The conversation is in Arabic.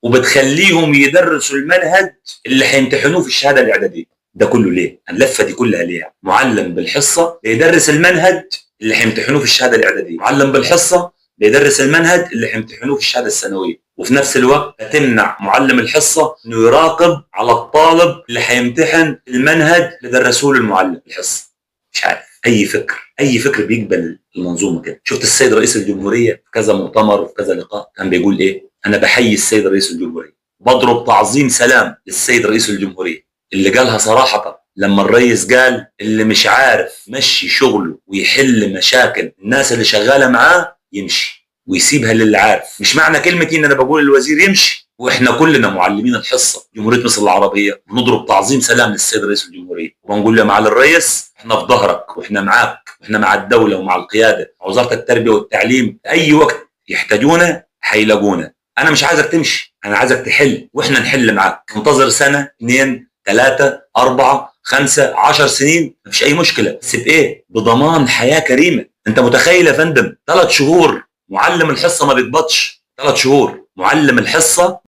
وبتخليهم يدرسوا المنهج اللي هيمتحنوه في الشهاده الاعداديه. ده كله ليه؟ اللفه دي كلها ليه؟ معلم بالحصه بيدرس المنهج اللي هيمتحنوه في الشهاده الاعداديه، معلم بالحصه بيدرس المنهج اللي هيمتحنوه في الشهاده الثانويه، وفي نفس الوقت هتمنع معلم الحصه انه يراقب على الطالب اللي هيمتحن المنهج اللي درسوه له المعلم الحصه. مش عارف، اي فكر بيقبل المنظومه كده. شفت السيد رئيس الجمهوريه في كذا مؤتمر وفي كذا لقاء كان بيقول ايه؟ انا بحيي السيد رئيس الجمهوريه، بضرب تعظيم سلام للسيد رئيس الجمهوريه اللي قالها صراحه لما الرئيس قال اللي مش عارف يمشي شغله ويحل مشاكل الناس اللي شغاله معاه يمشي ويسيبها للي عارف. مش معنى كلمتي ان انا بقول للوزير يمشي واحنا كلنا معلمين الحصه جمهوريه مصر العربيه بنضرب تعظيم سلام للسيد رئيس الجمهوريه وبنقول له يا معالي الرئيس احنا في ظهرك واحنا معاك واحنا مع الدوله ومع القياده، وزاره التربيه والتعليم اي وقت يحتاجونا هيلاقونا. انا مش عايزك تمشي، انا عايزك تحل واحنا نحل معاك. انتظر سنه 2 3 4 5 10 سنين مفيش اي مشكله، بس بايه؟ بضمان حياه كريمه. انت متخيل يا فندم 3 شهور معلم الحصه ما بيقبضش؟ 3 شهور معلم الحصه